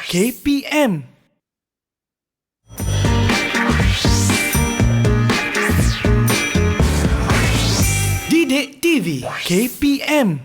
KPM. Didik TV KPM.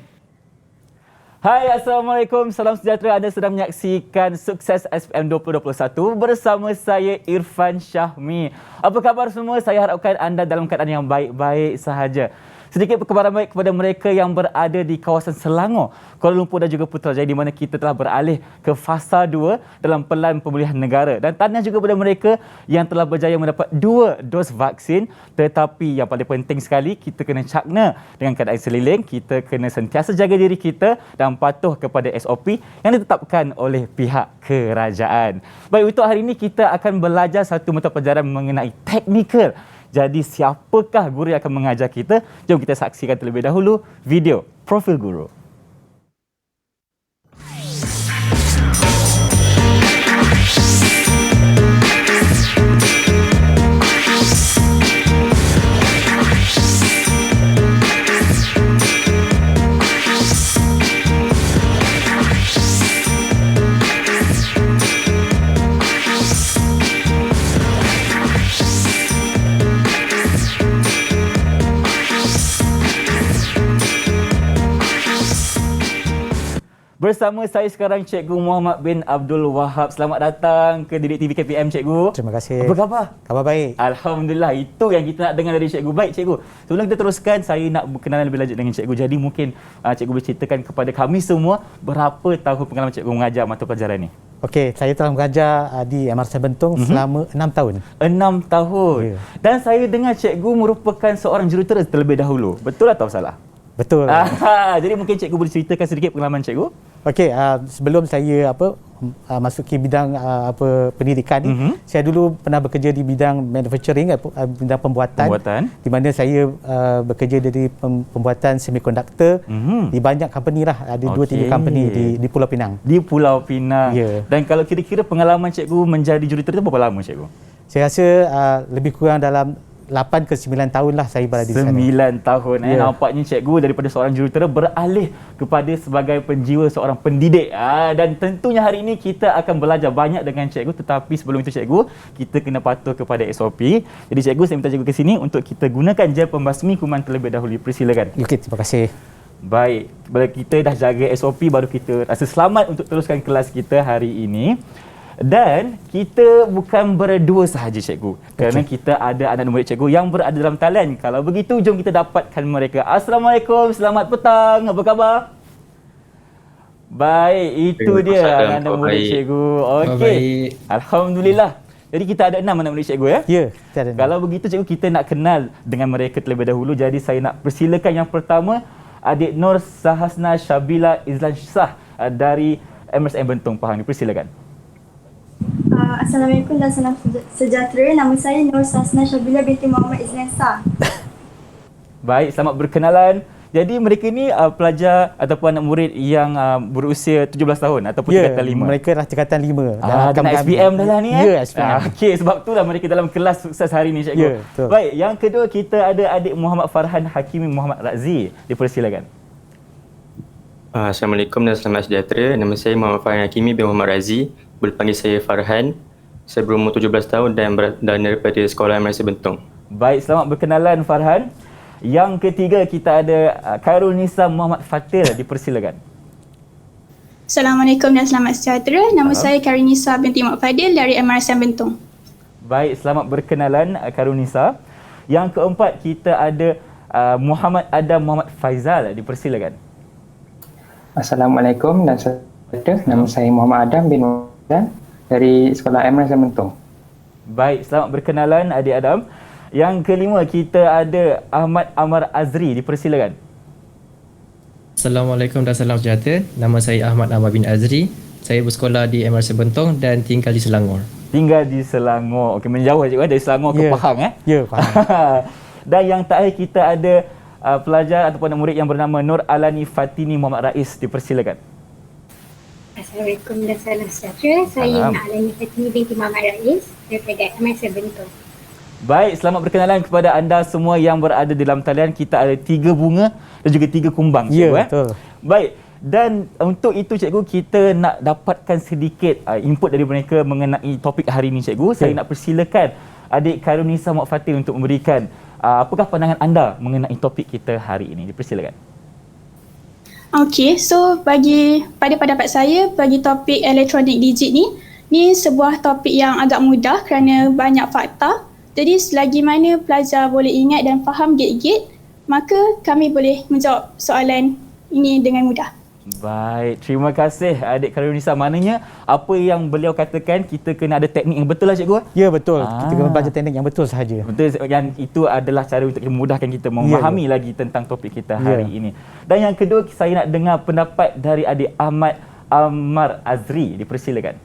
Hai, Assalamualaikum. Salam sejahtera. Anda sedang menyaksikan Sukses SPM 2021 bersama saya Irfan Syahmi. Apa khabar semua? Saya harapkan anda dalam keadaan yang baik-baik sahaja. Sedikit perkembangan baik kepada mereka yang berada di kawasan Selangor, Kuala Lumpur dan juga Putrajaya, di mana kita telah beralih ke fasa 2 dalam pelan pemulihan negara. Dan tahniah juga kepada mereka yang telah berjaya mendapat 2 dos vaksin. Tetapi yang paling penting sekali, kita kena cakna dengan keadaan seliling. Kita kena sentiasa jaga diri kita dan patuh kepada SOP yang ditetapkan oleh pihak kerajaan. Baik, untuk hari ini kita akan belajar satu mata pelajaran mengenai teknikal. Jadi siapakah guru yang akan mengajar kita? Jom kita saksikan terlebih dahulu video profil guru. Bersama saya sekarang Cikgu Muhammad bin Abdul Wahab. Selamat datang ke Didik TV KPM, Cikgu. Terima kasih. Apa khabar? Khabar baik. Alhamdulillah, itu yang kita nak dengar dari Cikgu. Baik, Cikgu. Sebelum kita teruskan, saya nak berkenalan lebih lanjut dengan Cikgu. Jadi mungkin Cikgu boleh ceritakan kepada kami semua berapa tahun pengalaman Cikgu mengajar mata pelajaran ni? Okey, saya telah mengajar di MRC Bentong selama 6 tahun. 6 tahun. Ya. Dan saya dengar Cikgu merupakan seorang jurutera terlebih dahulu. Betul atau salah? Betul. Jadi mungkin Cikgu boleh ceritakan sedikit pengalaman Cikgu? Okey, sebelum saya masuki bidang pendidikan ni, saya dulu pernah bekerja di bidang manufacturing, bidang pembuatan. Di mana saya bekerja dari pembuatan semikonduktor di banyak company lah, ada 2-3 company di Pulau Pinang. Di Pulau Pinang. Ya. Dan kalau kira-kira pengalaman Cikgu menjadi jurutera itu berapa lama, Cikgu? Saya rasa lebih kurang dalam 8 ke 9 tahun lah saya berada di sana. 9 tahun. Nampaknya Cikgu daripada seorang jurutera beralih kepada sebagai penjiwa seorang pendidik. Dan tentunya hari ini kita akan belajar banyak dengan Cikgu. Tetapi sebelum itu Cikgu, kita kena patuh kepada SOP. Jadi Cikgu, saya minta Cikgu ke sini untuk kita gunakan gel pembasmi kuman terlebih dahulu. Persilakan. Okey, terima kasih. Baik, bila kita dah jaga SOP, baru kita rasa selamat untuk teruskan kelas kita hari ini. Dan kita bukan berdua sahaja, Cikgu. Kerana kita ada anak murid Cikgu yang berada dalam talian. Kalau begitu, jom kita dapatkan mereka. Assalamualaikum, selamat petang. Apa khabar? Baik, itu dia anak murid Cikgu. Okey. Alhamdulillah. Jadi kita ada 6 anak murid Cikgu, ya? Ya, kita ada 6. Kalau begitu, Cikgu, kita nak kenal dengan mereka terlebih dahulu. Jadi saya nak persilakan yang pertama, adik Nur Sahasna Syabila Izlan Shah dari MSM Bentong Pahang. Persilakan. Assalamualaikum dan salam sejahtera. Nama saya Nur Sasna Syabila binti Muhammad Izlan Shah. Baik, selamat berkenalan. Jadi mereka ni pelajar ataupun anak murid yang berusia 17 tahun ataupun tingkatan 5. Mereka dah tingkatan 5. Dan SPM dah lah ni. Ya, SPM. Okey, sebab itulah mereka dalam kelas sukses hari ni, Cikgu. Ya, betul. Baik, yang kedua kita ada adik Muhammad Farhan Hakimi Muhammad Razi. Dipersilakan. Assalamualaikum dan selamat sejahtera. Nama saya Muhammad Farhan Hakimi bin Muhammad Razi. Boleh panggil saya Farhan. Saya berumur 17 tahun dan daripada Sekolah MRC Bentong. Baik, selamat berkenalan Farhan. Yang ketiga kita ada Khairul Nisa Muhammad Fatil. Dipersilakan. Assalamualaikum dan selamat sejahtera. Nama saya Khairul Nisa binti Muhammad Fadil dari MRC Bentong. Baik, selamat berkenalan Khairul Nisa. Yang keempat kita ada Muhammad Adam Muhammad Faizal. Dipersilakan. Assalamualaikum dan sejahtera. Nama saya Muhammad Adam bin Muhammad dari Sekolah MRC Bentong. Baik, selamat berkenalan adik Adam. Yang kelima kita ada Ahmad Amar Azri. Dipersilakan. Assalamualaikum dan salam sejahtera. Nama saya Ahmad Amar bin Azri. Saya bersekolah di MRC Bentong dan tinggal di Selangor. Tinggal di Selangor. Okey, menjauh Cikgu dari Selangor ke Pahang Ya, Pahang. Dan yang terakhir kita ada pelajar ataupun anak murid yang bernama Nur Alani Fatini Muhammad Rais. Dipersilakan. Assalamualaikum dan salam sejahtera. Saya Alani Fatini binti Muhammad Rais daripada MRC Bentong. Baik, selamat berkenalan kepada anda semua yang berada di dalam talian. Kita ada 3 bunga dan juga 3 kumbang. Ya, betul. Baik, Dan untuk itu cikgu, kita nak dapatkan sedikit input dari mereka mengenai topik hari ini cikgu. Saya nak persilakan adik Khairunisa Muhammad Fatil untuk memberikan apakah pandangan anda mengenai topik kita hari ini. Dipersilakan. Okey, so pada pendapat saya, bagi topik elektronik digit ni sebuah topik yang agak mudah kerana banyak fakta. Jadi selagi mana pelajar boleh ingat dan faham gate-gate, maka kami boleh menjawab soalan ini dengan mudah. Baik, terima kasih adik Khairunisa. Maknanya apa yang beliau katakan, kita kena ada teknik yang betul lah cikgu? Ya, betul. Kita kena belajar teknik yang betul sahaja. Betul, yang itu adalah cara untuk memudahkan kita memahami lagi tentang topik kita hari ini. Dan yang kedua, saya nak dengar pendapat dari adik Ahmad Ammar Azri. Dipersilakan.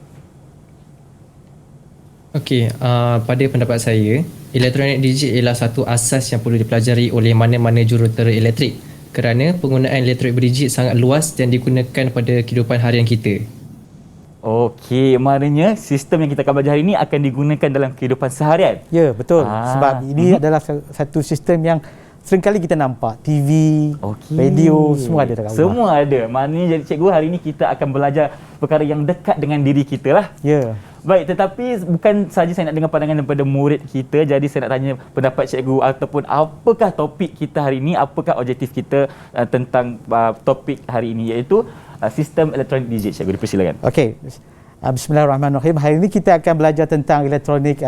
Okey, pada pendapat saya, elektronik digit ialah satu asas yang perlu dipelajari oleh mana-mana jurutera elektrik. Kerana penggunaan elektronik berdigit sangat luas dan digunakan pada kehidupan harian kita. Okey, maknanya sistem yang kita akan belajar hari ini akan digunakan dalam kehidupan seharian. Ya, betul. Sebab ini adalah satu sistem yang seringkali kita nampak. TV, radio, semua ada dekat rumah. Semua ada. Maknanya jadi cikgu, hari ini kita akan belajar perkara yang dekat dengan diri kita lah. Ya. Baik, tetapi bukan saja saya nak dengar pandangan daripada murid kita. Jadi saya nak tanya pendapat cikgu ataupun apakah topik kita hari ini, apakah objektif kita tentang topik hari ini, iaitu sistem elektronik digit. Cikgu, dipersilakan. Okey. Bismillahirrahmanirrahim. Hari ini kita akan belajar tentang elektronik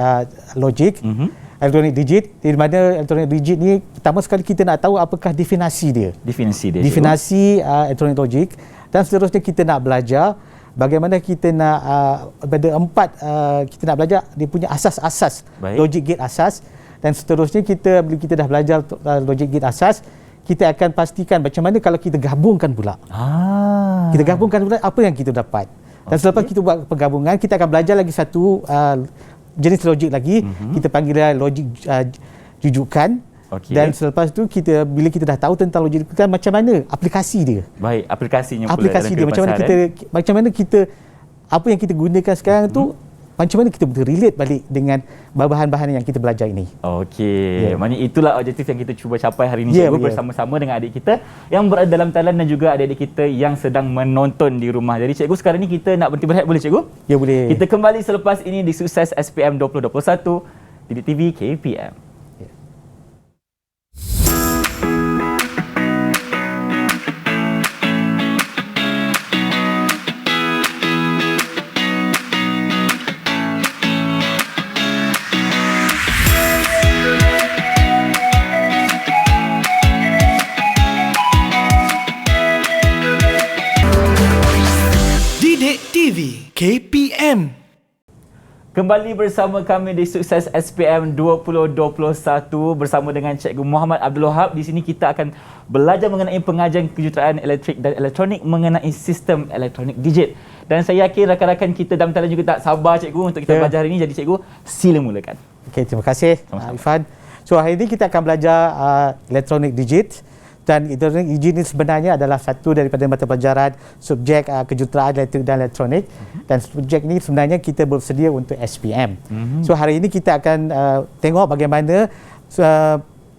logik. Elektronik digit, di mana elektronik digit ni pertama sekali kita nak tahu apakah definisi dia. Definisi elektronik logik, dan seterusnya kita nak belajar bagaimana kita nak kita nak belajar dia punya asas-asas, logic gate asas, dan seterusnya bila kita dah belajar logic gate asas, kita akan pastikan macam mana kalau kita gabungkan pula. Kita gabungkan pula apa yang kita dapat. Dan selepas kita buat penggabungan, kita akan belajar lagi satu jenis logik lagi, kita panggil dia logik jujukan. Dan selepas tu bila kita dah tahu tentang logik jujukan, macam mana aplikasi dia. Baik, aplikasinya pula. Aplikasi dia macam mana kita apa yang kita gunakan sekarang tu, macam mana kita boleh relate balik dengan bahan-bahan yang kita belajar ini. Okey, maknanya itulah objektif yang kita cuba capai hari ini cikgu, bersama-sama dengan adik kita yang berada dalam talian dan juga adik-adik kita yang sedang menonton di rumah. Jadi cikgu, sekarang ni kita nak berhenti berehat, boleh cikgu? Ya, boleh. Kita kembali selepas ini di Sukses SPM 2021 Didik TV KPM. TV KPM. Kembali bersama kami di Sukses SPM 2021 bersama dengan Cikgu Muhammad Abdul Wahab. Di sini kita akan belajar mengenai pengajian kejuruteraan elektrik dan elektronik mengenai sistem elektronik digit. Dan saya yakin rakan-rakan kita dalam talian juga tak sabar cikgu untuk kita belajar hari ini. Jadi cikgu, sila mulakan. Okey, terima kasih Irfan. So hari ini kita akan belajar elektronik digit. Dan elektronik digit ini sebenarnya adalah satu daripada mata pelajaran subjek kejuruteraan elektrik dan elektronik. Dan subjek ini sebenarnya kita bersedia untuk SPM. So hari ini kita akan tengok bagaimana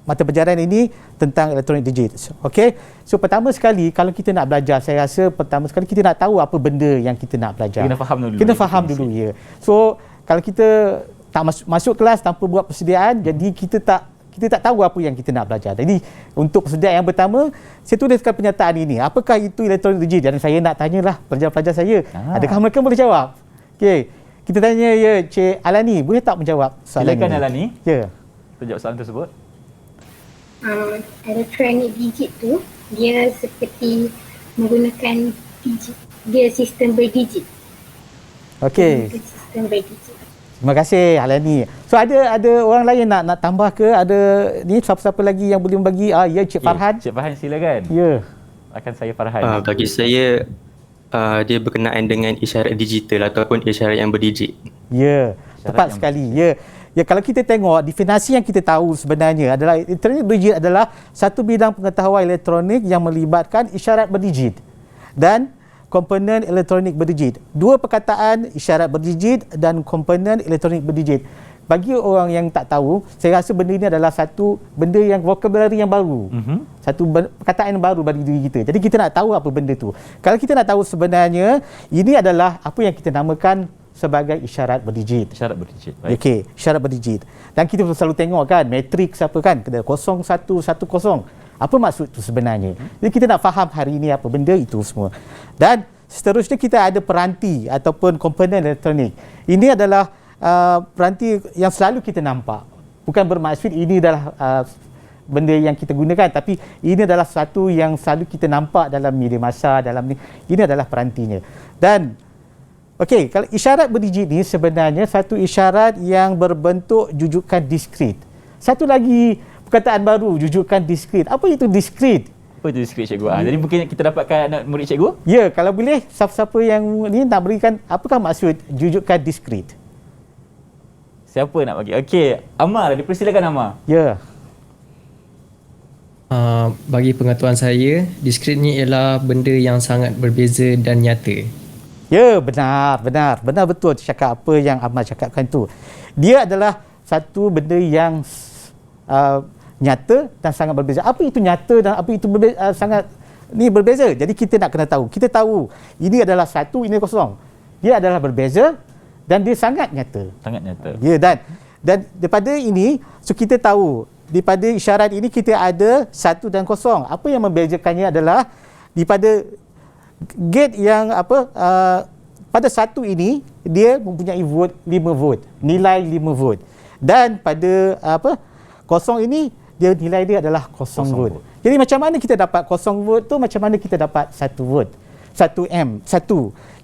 mata pelajaran ini tentang elektronik digit. Okey. So pertama sekali kalau kita nak belajar, saya rasa pertama sekali kita nak tahu apa benda yang kita nak belajar. Kena faham dulu. Kena faham dulu, ya. So kalau kita tak masuk kelas tanpa buat persediaan, jadi kita tak tahu apa yang kita nak belajar. Jadi untuk persediaan yang pertama, saya tuliskan pernyataan ini. Apakah itu elektronik digit? Dan saya nak tanyalah pelajar-pelajar saya. Adakah mereka boleh jawab? Okey. Kita tanya Cik Alani, boleh tak menjawab soalan ini? Silakan Alani. Ya. Kita jawab soalan tersebut. Elektronik digit tu dia seperti menggunakan digit. Dia sistem berdigit. Okey. Sistem berdigit. Terima kasih Alani. So ada orang lain nak tambah ke? Ada ni siapa-siapa lagi yang boleh membagi? Ya, Cik Farhan. Cik Farhan silakan. Ya. Akan saya Farhan. Bagi saya dia berkenaan dengan isyarat digital ataupun isyarat yang berdigit. Ya, tepat sekali. Ya. Ya, kalau kita tengok definisi yang kita tahu sebenarnya adalah elektronik berdigit adalah satu bidang pengetahuan elektronik yang melibatkan isyarat berdigit dan komponen elektronik berdigit. Dua perkataan, isyarat berdigit dan komponen elektronik berdigit. bagi orang yang tak tahu, saya rasa benda ini adalah satu benda yang vocabulary yang baru. Satu perkataan yang baru bagi diri kita. Jadi kita nak tahu apa benda tu. Kalau kita nak tahu sebenarnya, ini adalah apa yang kita namakan sebagai isyarat berdigit. Isyarat berdigit. Baik. Okey, isyarat berdigit. Dan kita selalu tengok kan, matriks apa kan, 0110. Apa maksud tu sebenarnya? Jadi kita nak faham hari ini apa benda itu semua. Dan seterusnya kita ada peranti ataupun komponen elektronik. Ini adalah peranti yang selalu kita nampak. Bukan bermaksud ini adalah benda yang kita gunakan, tapi ini adalah satu yang selalu kita nampak dalam media massa, dalam ni. Ini adalah perantinya. Dan okey, kalau isyarat berdigit ni sebenarnya satu isyarat yang berbentuk jujukan diskrit. Satu lagi perkataan baru, jujukan diskrit. Apa itu diskrit? Apa itu diskrit, cikgu? Jadi mungkin kita dapatkan anak murid cikgu? Ya, kalau boleh siapa-siapa yang ni nak berikan apakah maksud jujukan diskrit? Siapa nak bagi? Okey, Amar, dipersilakan Amar. Ya. Bagi pengetahuan saya, diskrit ni ialah benda yang sangat berbeza dan nyata. Ya, benar betul cakap apa yang Amar cakapkan tu. Dia adalah satu benda yang nyata dan sangat berbeza. Apa itu nyata dan apa itu sangat ni berbeza? Jadi kita nak kena tahu. Kita tahu ini adalah 1, ini kosong. Dia adalah berbeza dan dia sangat nyata. Sangat nyata. Ya, dan daripada ini so kita tahu daripada isyarat ini kita ada 1 dan 0. Apa yang membezakannya adalah daripada gate yang pada 1 ini dia mempunyai vote 5 vote, nilai 5 vote. Dan pada 0 ini nilai dia adalah 0 vote. Jadi macam mana kita dapat 0 vote tu, macam mana kita dapat 1 vote? 1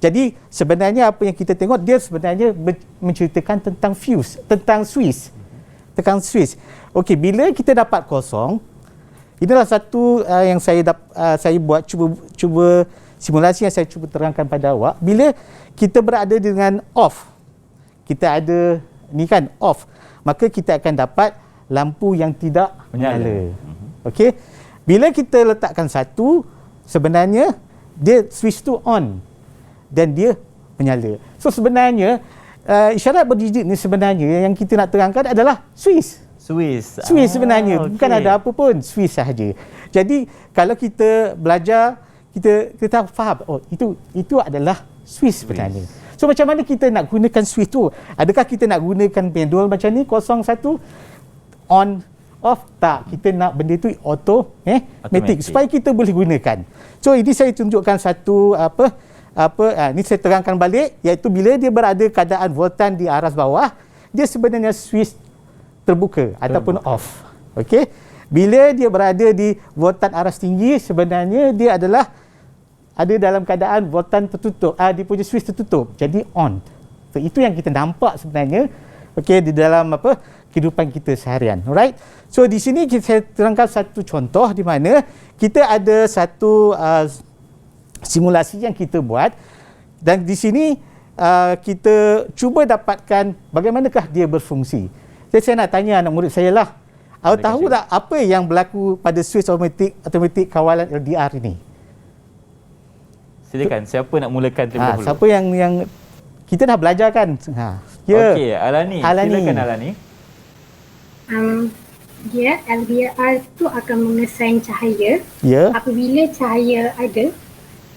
Jadi sebenarnya apa yang kita tengok, dia sebenarnya menceritakan tentang fuse, tentang Swiss. Okey, bila kita dapat 0, inilah satu yang saya buat cuba simulasi yang saya cuba terangkan pada awak. Bila kita berada dengan off, kita ada ni kan off, maka kita akan dapat lampu yang tidak menyala. Okey, bila kita letakkan 1, sebenarnya dia switch tu on dan dia menyala. So sebenarnya isyarat berdigit ni sebenarnya yang kita nak terangkan adalah Swiss sebenarnya. Bukan ada apa pun, Swiss sahaja. Jadi kalau kita belajar, kita faham, oh itu adalah Swiss sebenarnya. So macam mana kita nak gunakan Swiss tu? Adakah kita nak gunakan manual macam ni, 01 on off? Tak, kita nak benda tu automatic supaya kita boleh gunakan. So ini saya tunjukkan satu ini saya terangkan balik, iaitu bila dia berada keadaan voltan di aras bawah, dia sebenarnya switch terbuka ataupun off. Okey. Bila dia berada di voltan aras tinggi, sebenarnya dia adalah ada dalam keadaan voltan tertutup, dia punya switch tertutup, jadi on. So itu yang kita nampak sebenarnya di dalam kehidupan kita seharian. Alright. So di sini saya terangkan satu contoh di mana kita ada satu simulasi yang kita buat, dan di sini kita cuba dapatkan bagaimanakah dia berfungsi. Jadi saya nak tanya anak murid saya lah, tahu tak apa yang berlaku pada switch automatik kawalan LDR ini? Silakan, siapa nak mulakan terlebih dahulu? Siapa yang kita dah belajar kan? Okey, Alani. Silakan Alani. Dia LDR tu akan mengesan cahaya. Apabila cahaya ada,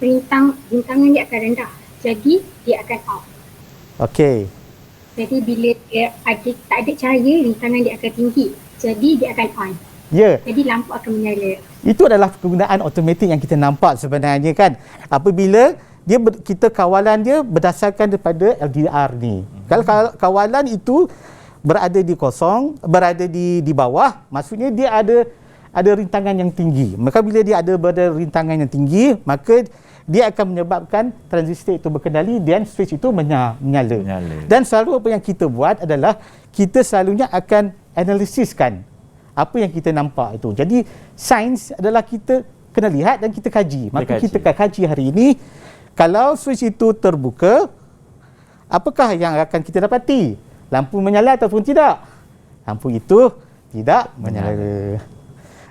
rintangan dia akan rendah. Jadi dia akan off. Okey. Jadi bila dia tak ada cahaya, rintangan dia akan tinggi. Jadi dia akan on. Jadi lampu akan menyala. Itu adalah penggunaan automatik yang kita nampak sebenarnya kan. Apabila kita kawalan dia berdasarkan daripada LDR ni. Kalau kawalan itu berada di kosong, berada di bawah, maksudnya dia ada rintangan yang tinggi. Maka bila dia ada rintangan yang tinggi, maka dia akan menyebabkan transistor itu berkendali dan switch itu menyala. Dan selalu apa yang kita buat adalah kita selalunya akan analisiskan apa yang kita nampak itu. Jadi sains adalah kita kena lihat dan kita kaji. Maka kita akan kaji hari ini, kalau switch itu terbuka, apakah yang akan kita dapati? Lampu menyala ataupun tidak? Lampu itu tidak menyala.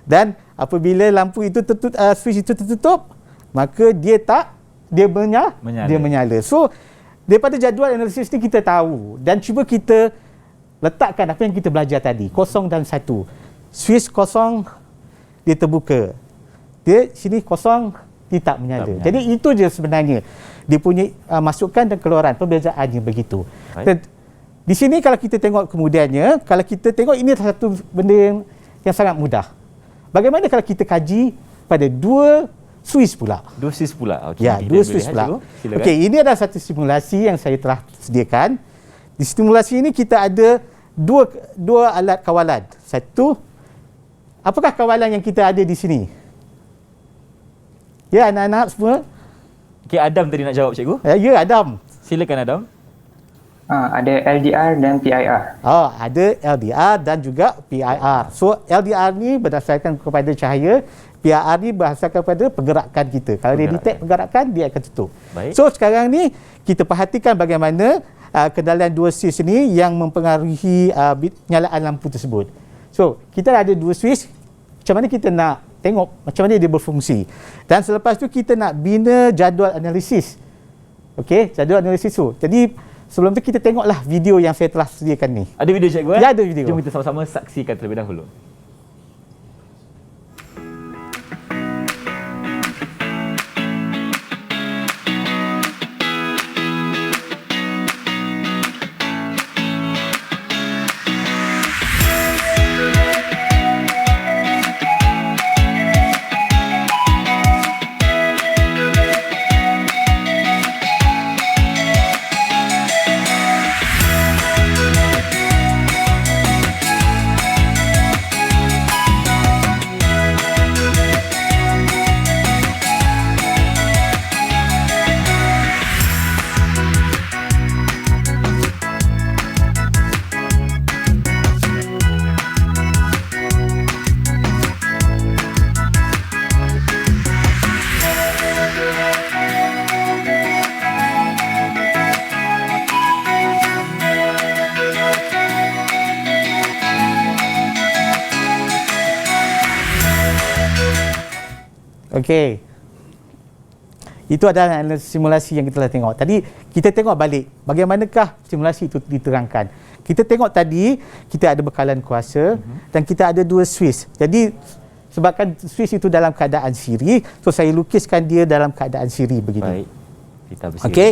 Dan apabila lampu itu switch itu tertutup, maka dia menyala. So daripada jadual analisis ni kita tahu, dan cuba kita letakkan apa yang kita belajar tadi, 0 dan 1. Switch 0 dia terbuka. Dia sini kosong, dia tak menyala. Jadi itu je sebenarnya dia punya masukan dan keluaran, perbezaannya begitu. Dan di sini kalau kita tengok kemudiannya, kalau kita tengok ini satu benda yang sangat mudah. Bagaimana kalau kita kaji pada 2 Swiss pula? 2 Swiss pula. Okay, ya, 2 Swiss pula. Okey, ini adalah satu simulasi yang saya telah sediakan. Di simulasi ini kita ada dua alat kawalan. Satu, apakah kawalan yang kita ada di sini? Ya, anak-anak semua. Okey, Adam tadi nak jawab, cikgu. Ya, Adam. Silakan, Adam. Ada LDR dan PIR. Ada LDR dan juga PIR. So, LDR ni berdasarkan kepada cahaya, PIR ni berdasarkan kepada pergerakan kita. Kalau dia detect pergerakan, dia akan tutup. Baik. So, sekarang ni kita perhatikan bagaimana kendalian 2 switch ni yang mempengaruhi penyalaan lampu tersebut. So, kita ada 2 switch. Macam mana kita nak tengok macam mana dia berfungsi. Dan selepas tu kita nak bina jadual analisis. Okey, jadual analisis tu. Jadi, sebelum tu kita tengoklah video yang saya telah sediakan ni. Ada video, cikgu? Ya, ada video. Jom kita sama-sama saksikan terlebih dahulu. Okey. Itu adalah simulasi yang kita telah tengok. Tadi kita tengok balik bagaimanakah simulasi itu diterangkan. Kita tengok tadi kita ada bekalan kuasa dan kita ada 2 switch. Jadi sebabkan switch itu dalam keadaan siri, so saya lukiskan dia dalam keadaan siri begini. Baik. Kita bersiri. Okey.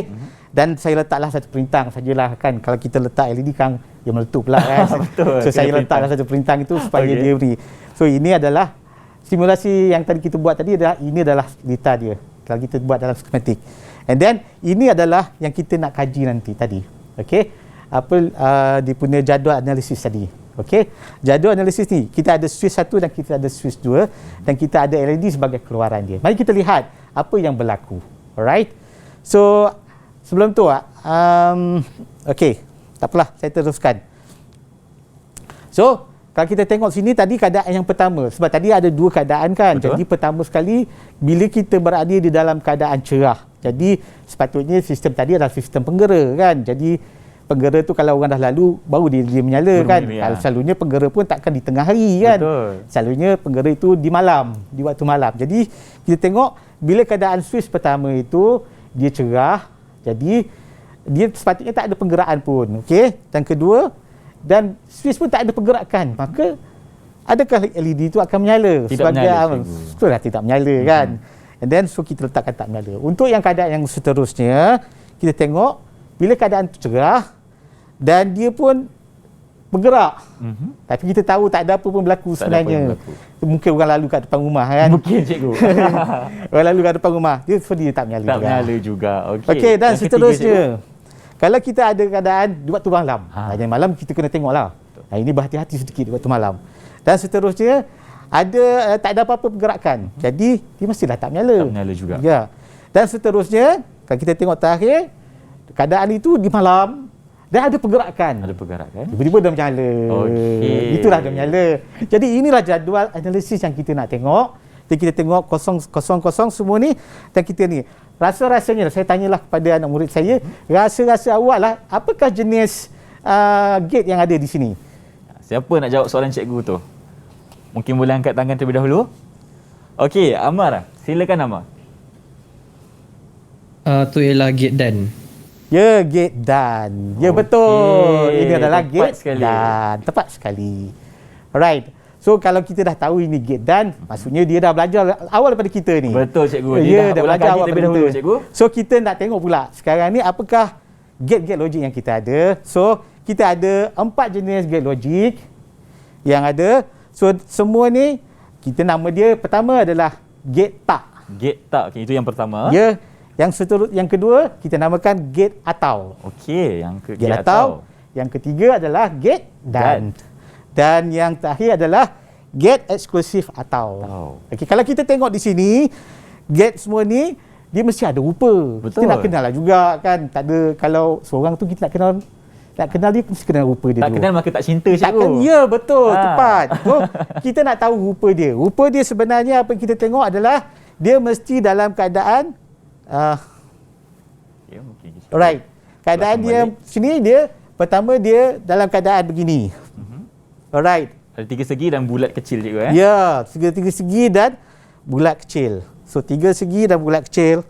Dan saya letaklah satu perintang sajalah kan. Kalau kita letak LED kan dia meletup pula kan. Betul. So saya letaklah satu perintang itu supaya dia beri. So ini adalah simulasi yang tadi kita buat tadi, ini adalah data dia. Kalau kita buat dalam skematik. And then ini adalah yang kita nak kaji nanti tadi. Okey. Dia punya jadual analisis tadi. Okey. Jadual analisis ni kita ada switch 1 dan kita ada switch 2 dan kita ada LED sebagai keluaran dia. Mari kita lihat apa yang berlaku. Alright. So sebelum tu okey, tak apalah, saya teruskan. So kalau kita tengok sini tadi keadaan yang pertama, sebab tadi ada 2 keadaan kan. Betul. Jadi pertama sekali bila kita berada di dalam keadaan cerah, jadi sepatutnya sistem tadi adalah sistem penggera kan. Jadi penggera tu kalau orang dah lalu baru dia menyala kan. Selalunya penggera pun takkan di tengah hari kan. Betul. Selalunya penggera itu di malam, di waktu malam. Jadi kita tengok bila keadaan switch pertama itu dia cerah, jadi dia sepatutnya tak ada penggeraan pun. Okey. Dan kedua, dan switch pun tak ada pergerakan, maka adakah LED itu akan menyala? Tidak menyala. Betul lah, tidak menyala kan. And then so kita letakkan tak menyala. Untuk yang keadaan yang seterusnya, kita tengok bila keadaan itu cerah dan dia pun bergerak. Tapi kita tahu tak ada apa pun berlaku sebenarnya. Mungkin orang lalu kat depan rumah kan. Mungkin, cikgu. Orang lalu kat depan rumah, dia tak menyala juga. Tak menyala juga. Okey, dan seterusnya. Kalau kita ada keadaan di waktu malam, yang malam kita kena tengoklah. Ini berhati-hati sedikit di waktu malam. Dan seterusnya, tak ada apa-apa pergerakan. Jadi, dia mestilah tak menyala. Tak menyala juga. Ya. Dan seterusnya, kalau kita tengok terakhir, keadaan itu di malam dan ada pergerakan. Ada pergerakan. Tiba-tiba dah menyala. Okey. Itulah dia menyala. Jadi, inilah jadual analisis yang kita nak tengok. Jadi, kita tengok kosong-kosong semua ni. Dan kita ni. Rasa-rasanya, saya tanyalah kepada anak murid saya, rasa-rasa awak lah, apakah jenis gate yang ada di sini? Siapa nak jawab soalan cikgu tu? Mungkin boleh angkat tangan terlebih dahulu. Okey, Amar, silakan Amar. Tu ialah gate dan. Ya, gate dan. Ya, betul. Ini adalah gate sekali. dan. Tepat sekali. Alright. So, kalau kita dah tahu ini gate dan, maksudnya dia dah belajar awal daripada kita ni. Betul, cikgu. Dia dah belajar awal lebih daripada dahulu, kita. cikgu. So, kita nak tengok pula sekarang ni apakah gate logik yang kita ada. So, kita ada 4 jenis gate logik yang ada. So, semua ni kita nama dia pertama adalah gate tak. Gate tak, okay, itu yang pertama. Ya, yang kedua kita namakan gate atau. Okey, yang Gate atau. Yang ketiga adalah gate dan. Dan yang terakhir adalah gate eksklusif atau. Okey, kalau kita tengok di sini, gate semua ni dia mesti ada rupa. Betul. Kita nak kenal lah juga kan. Tak ada, kalau seorang tu kita nak kenal dia mesti kenal rupa dia tak dulu. kenal maka tak cinta, cikgu. Takkan, ya betul, tepat. So, kita nak tahu rupa dia. Rupa dia sebenarnya apa yang kita tengok adalah dia mesti dalam keadaan alright. Keadaan dia sini dia pertama dia dalam keadaan begini. Alright. Ada 3 segi dan bulat kecil, cikgu Ya, 3 segi dan bulat kecil. So 3 segi dan bulat kecil.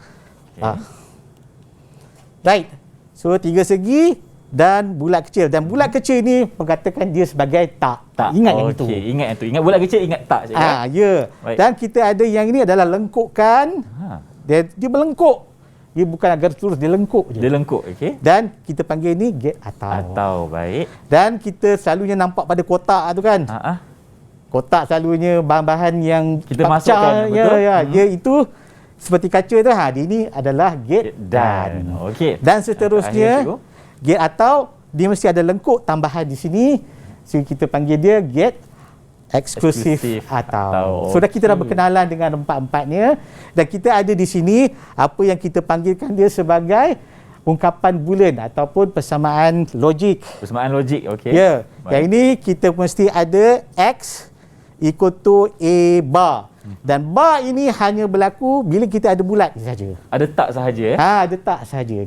Right. So 3 segi dan bulat kecil. Dan bulat kecil ni mengatakan dia sebagai tak. Ingat yang itu. Ingat yang itu. Ingat bulat kecil, ingat tak, cikgu. Ya. Dan kita ada yang ini adalah lengkukkan. Dia melengkuk. Dia bukan agar terus, dia lengkuk je. Dia lengkuk, okey. Dan kita panggil ni gate atau. Atau, baik. Dan kita selalunya nampak pada kotak tu kan. Kotak selalunya bahan-bahan yang kita masukkan, betul? Dia itu seperti kaca tu. Dia ni adalah gate dan. Okey. Dan seterusnya gate atau dia mesti ada lengkuk tambahan di sini. So kita panggil dia gate eksklusif atau. So dah kita dah berkenalan dengan empat-empatnya dan kita ada di sini apa yang kita panggilkan dia sebagai ungkapan bulan ataupun persamaan logik. Persamaan logik, okey. Ya. Yang ini kita mesti ada X equal to A bar. Dan bar ini hanya berlaku bila kita ada bulat saja. Ada tak sahaja ada tak sahaja.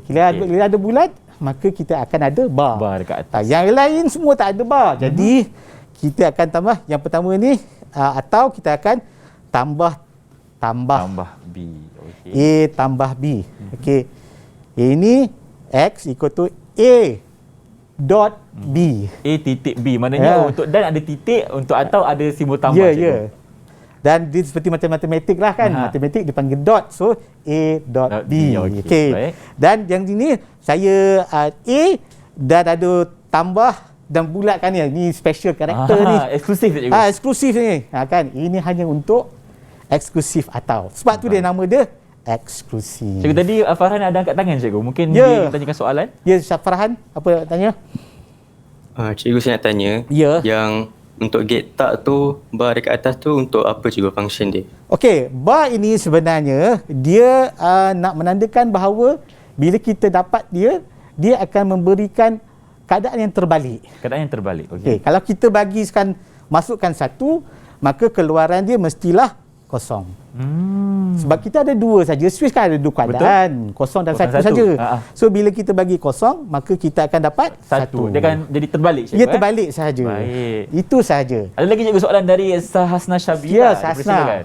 Bila ada bulat maka kita akan ada bar. Bar dekat atas. Yang lain semua tak ada bar. Jadi kita akan tambah yang pertama ni atau kita akan tambah B. Okey. A tambah B. Okey. Ini X equal to A dot B. A titik B. Maknanya untuk dan ada titik, untuk atau ada simbol tambah. Ya. Dan dia seperti macam matematik lah kan. Matematik dipanggil dot. So A dot B. Okey. Dan yang ini saya A dan ada tambah dan bulatkan ni. Ni special karakter ni. Eksklusif juga. Eksklusif ni. Kan. Ini hanya untuk eksklusif atau. Sebab tu dia nama dia eksklusif. Cikgu tadi Farhan ada angkat tangan, cikgu. Mungkin dia tanyakan soalan. Ya, Farhan apa nak tanya? Cikgu saya nak tanya. Yang untuk gate tak tu, bar dekat atas tu untuk apa, cikgu, function dia? Okey, bar ini sebenarnya dia nak menandakan bahawa bila kita dapat dia akan memberikan keadaan yang terbalik. Keadaan yang terbalik. Okey, kalau kita masukkan 1, maka keluaran dia mestilah kosong. Sebab kita ada 2 saja. Switch kan ada 2 keadaan. Betul? Kosong dan 1 saja. So bila kita bagi kosong, maka kita akan dapat 1. Dia akan jadi terbalik, cikgu. Dia terbalik sahaja. Baik. Itu sahaja. Ada lagi cikgu soalan dari Sahasna Syabila. Ya, Sahasna.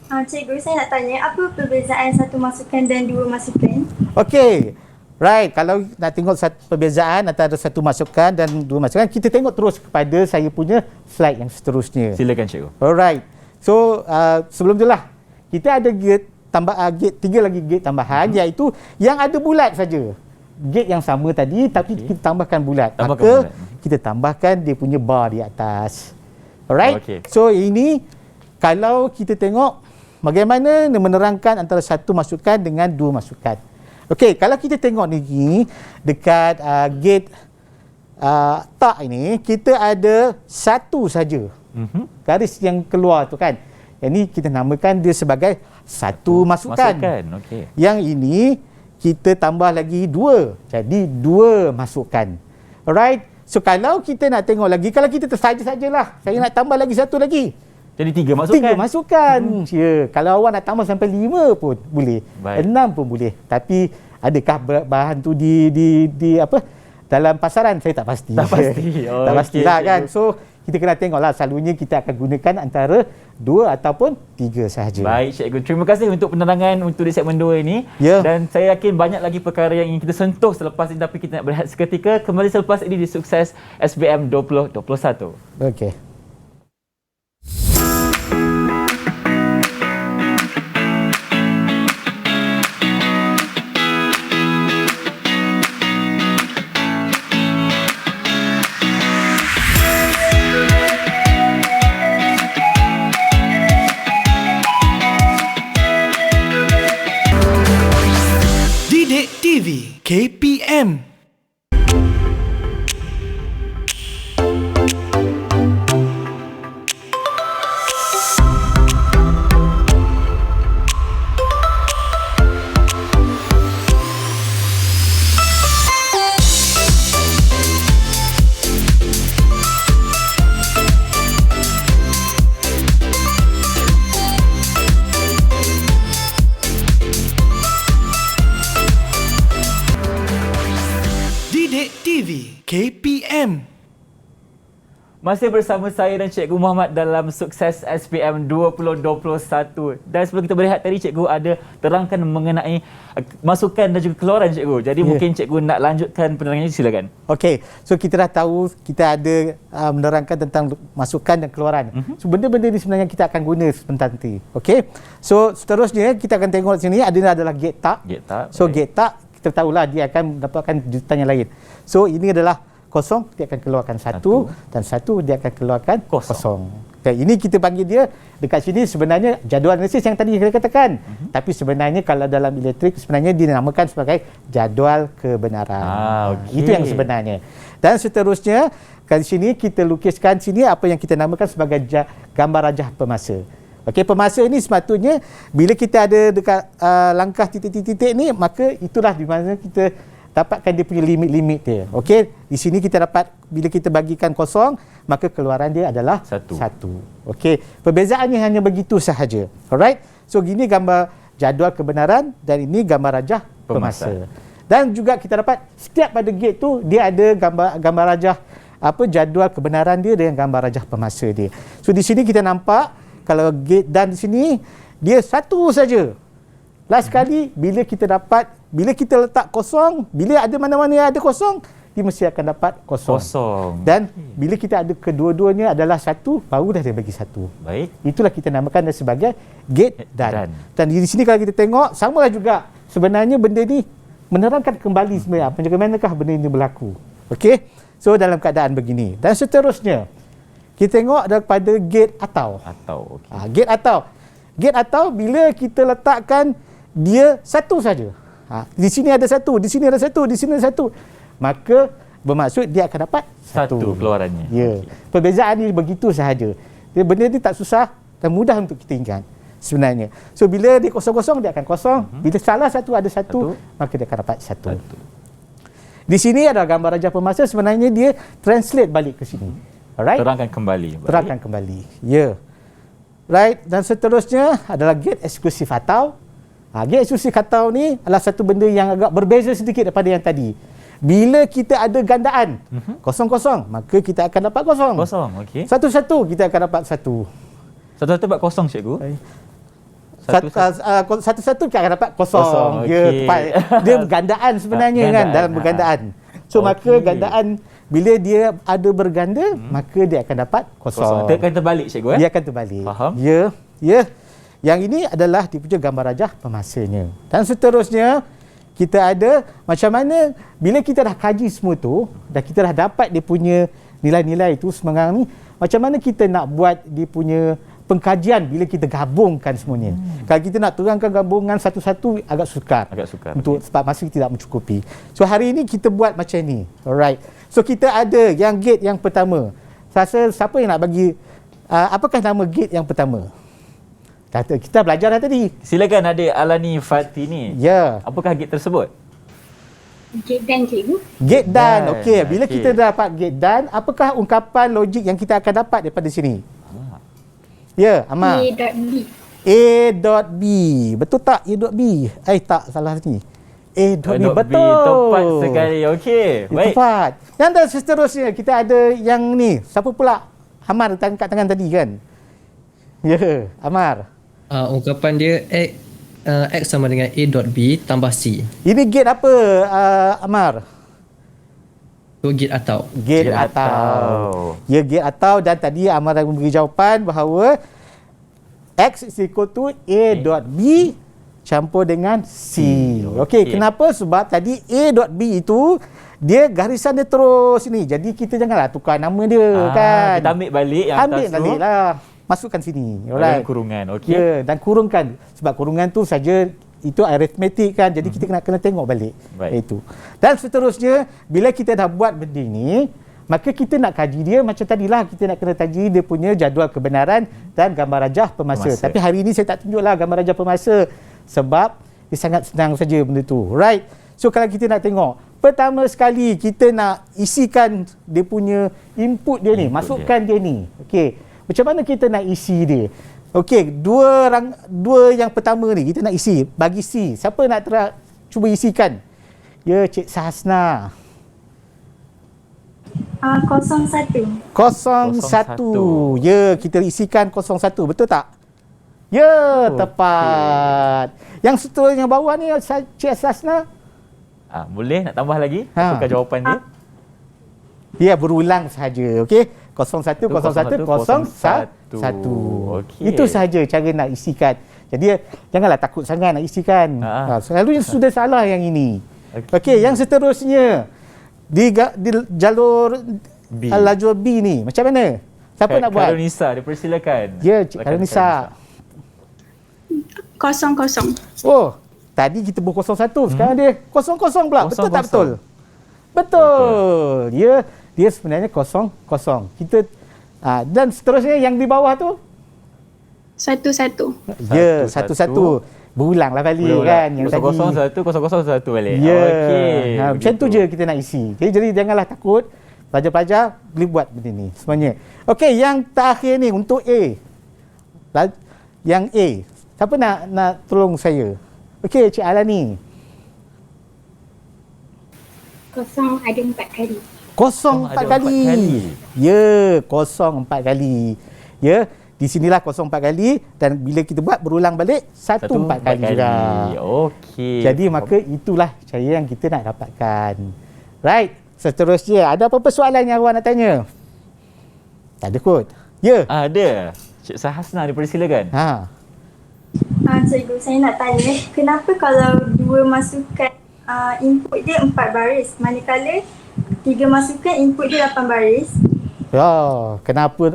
Cikgu, saya nak tanya apa perbezaan 1 masukan dan 2 masukan? Okey. Right, kalau nak tengok perbezaan antara 1 masukan dan 2 masukan, kita tengok terus kepada saya punya slide yang seterusnya. Silakan, cikgu. Alright. So, sebelum tu lah, kita ada gate 3 lagi gate tambahan, iaitu yang ada bulat saja. Gate yang sama tadi, tapi kita tambahkan bulat. Maka kita tambahkan dia punya bar di atas. Alright. So, ini kalau kita tengok bagaimana menerangkan antara 1 masukan dengan 2 masukan. Okey, kalau kita tengok ni dekat gate tak ini, kita ada 1 saja. Garis yang keluar tu kan. Yang ni kita namakan dia sebagai 1 masukan. Okay. Yang ini kita tambah lagi 2. Jadi 2 masukan. Alright. So kalau kita nak tengok lagi, kalau kita tersaja-sajalah, saya nak tambah lagi 1 lagi. Jadi 3 masukan. 3 masukan. Kalau awak nak tambah sampai 5 pun boleh. 6 pun boleh. Tapi adakah bahan tu di apa? Dalam pasaran saya tak pasti. Tak pasti. Tak pastilah kan. So kita kena tengoklah, selalunya kita akan gunakan antara 2 ataupun 3 sahaja. Baik cikgu, terima kasih untuk penerangan untuk di segmen 2 ini. Dan saya yakin banyak lagi perkara yang ingin kita sentuh selepas ini, tapi kita nak berehat seketika. Kembali selepas ini di Sukses SBM 2021. Okey. Didik TV KPM. Didik TV KPM. Masih bersama saya dan Cikgu Muhammad dalam Sukses SPM 2021. Dan sebelum kita berehat tadi, Cikgu ada terangkan mengenai masukan dan juga keluaran Cikgu. Jadi mungkin Cikgu nak lanjutkan penerangannya, silakan. Okey, so kita dah tahu, kita ada menerangkan tentang masukan dan keluaran. So benda-benda ni sebenarnya kita akan guna sebentar nanti. Okey, so seterusnya kita akan tengok sini adalah gate tak. So gate tak, kita tahulah dia akan dapatkan jurutan yang lain. So ini adalah kosong, dia akan keluarkan satu, dan satu dia akan keluarkan kosong. Okay, ini kita panggil dia dekat sini sebenarnya jadual analisis yang tadi kita katakan. Tapi sebenarnya kalau dalam elektrik sebenarnya dinamakan sebagai jadual kebenaran. Itu yang sebenarnya. Dan seterusnya kat sini kita lukiskan sini apa yang kita namakan sebagai gambar rajah pemasa. Okey, pemasa ini sepatutnya bila kita ada dekat langkah titik-titik ni, maka itulah di mana kita dapatkan dia punya limit-limit dia. Okey, di sini kita dapat bila kita bagikan kosong, maka keluaran dia adalah satu. Okey, perbezaannya hanya begitu sahaja. Alright, so gini gambar jadual kebenaran dan ini gambar rajah pemasa. Dan juga kita dapat setiap pada gate tu dia ada gambar rajah jadual kebenaran dia dengan gambar rajah pemasa dia. So di sini kita nampak kalau gate dan di sini dia satu saja. Last kali bila kita letak kosong, bila ada mana-mana yang ada kosong, dia mesti akan dapat kosong. Dan bila kita ada kedua-duanya adalah satu, baru dah dia bagi satu. Baik. Itulah kita namakan sebagai gate dan. Dan di sini kalau kita tengok, samalah juga. Sebenarnya benda ni menerangkan kembali sebenarnya bagaimanakah benda ini berlaku. Okey? So dalam keadaan begini. Dan seterusnya, kita tengok daripada gate atau. Gate atau. Gate atau bila kita letakkan dia satu saja. Di sini ada satu, di sini ada satu, di sini ada satu. Maka bermaksud dia akan dapat satu keluarannya. Ya. Perbezaan ni begitu sahaja. Benda ni tak susah dan mudah untuk kita ingat sebenarnya. So bila dia kosong-kosong, dia akan kosong. Bila salah satu ada satu, maka dia akan dapat satu. Di sini ada gambar rajah pemasa, sebenarnya dia translate balik ke sini. Alright? Terangkan kembali. Terangkan kembali. Ya. Right, dan seterusnya adalah gate eksklusif atau. Gate eksklusif atau ni adalah satu benda yang agak berbeza sedikit daripada yang tadi. Bila kita ada gandaan kosong-kosong, maka kita akan dapat kosong. Okey. Satu-satu kita akan dapat satu. Satu-satu dapat kosong, cikgu? Satu-satu kita akan dapat kosong. Ya, tepat. Dia bergandaan sebenarnya dalam bergandaan. So maka gandaan bila dia ada berganda, maka dia akan dapat kosong. Dia akan terbalik, cikgu. Dia akan terbalik. Faham? Ya. Yang ini adalah dia punya gambar rajah pemasanya. Dan seterusnya, kita ada macam mana bila kita dah kaji semua tu, dan kita dah dapat dia punya nilai-nilai itu semangat ni, macam mana kita nak buat dia punya pengkajian bila kita gabungkan semuanya. Kalau kita nak terangkan gabungan satu-satu agak sukar. Untuk sebab masa kita tidak mencukupi. So hari ini kita buat macam ni. Alright. So kita ada yang gate yang pertama. Rasa siapa yang nak bagi apakah nama gate yang pertama? Kita belajar dah tadi. Silakan adik Alani Fatini. Ya. Apakah gate tersebut? Gate dan, cikgu. Gate dan. Okey. Bila kita dapat gate dan, apakah ungkapan logik yang kita akan dapat daripada sini? Ya, Amal. A.B. Betul tak A.B? Tak, salah ni. A.B. Betul. Tepat sekali. Okey. Baik. Tepat. Dan seterusnya kita ada yang ni. Siapa pula? Amar kat tangan tadi kan? Ya, Amar. Ungkapan dia X sama dengan A dot B tambah C. Ini gate apa, Amar? So, gate atau. Gate atau. Ya, gate atau, dan tadi Amar dah memberi jawapan bahawa X is equal to A dot B campur dengan C. Okey, kenapa? Sebab tadi A dot B itu dia garisan dia terus ni. Jadi kita janganlah tukar nama dia kan. Kita ambil balik yang atas tu. Ambil balik lah. Masukkan sini. Alright. Dalam kurungan. Okey. Ya, dan kurungkan. Sebab kurungan tu saja itu arithmetic kan. Jadi kita kena tengok balik. Baik. Itu. Dan seterusnya, bila kita dah buat benda ni, maka kita nak kaji dia macam tadilah, kita nak kena kaji dia punya jadual kebenaran dan gambar rajah pemasa. Tapi hari ini saya tak tunjuklah gambar rajah pemasa sebab dia sangat senang saja benda tu. Right? So kalau kita nak tengok, pertama sekali kita nak isikan dia punya input dia ni, masukkan dia ni. Okey. Macam mana kita nak isi dia? Okey, dua yang pertama ni kita nak isi, bagi C. Siapa nak cuba isikan? Ya, Cik Sahasna. 01. 01. Ya, kita isikan 01. Betul tak? Ya, tepat. Yang seterusnya bawah ni Cik Sahasna. Boleh nak tambah lagi? Apakah jawapan dia? Ya, berulang sahaja. Okey. 01, 01, 01. Okey. Itu sahaja cara nak isikan. Jadi janganlah takut sangat nak isikan. Selalunya sudah salah yang ini. Okey, yang seterusnya di jalur B. Lajur B ni macam mana? Siapa nak buat? Karunisa, dipersilakan. Ya, Cik Karunisa. 00. Oh, tadi kita buat 01, sekarang dia 00 pula. Betul tak betul? Betul. Ya, dia sebenarnya 00. Kita dan seterusnya yang di bawah tu 11. Ya, 11. Berulanglah balik kan yang tadi. 001 balik. Ya. Okey. Macam tu je kita nak isi. Jadi janganlah takut. Pelajar-pelajar boleh buat benda ni semuanya. Okey, yang terakhir ni untuk A. Yang A. Siapa nak tolong saya? Okey, Cik Alani. 0 ada 4 kali. 0 4 kali. Ya, 0 4 kali. Ya, di sinilah 0 4 kali dan bila kita buat berulang balik 1 4 kali juga. Okey. Jadi maka itulah cara yang kita nak dapatkan. Right. Seterusnya, ada apa-apa soalan yang awak nak tanya? Tak ada kot. Ya. Ada. Cik Sahasna dipersilakan. Cikgu, saya nak tanya, kenapa kalau dua masukan input dia 4 baris, manakala 3 masukan input dia 8 baris? Ya, kenapa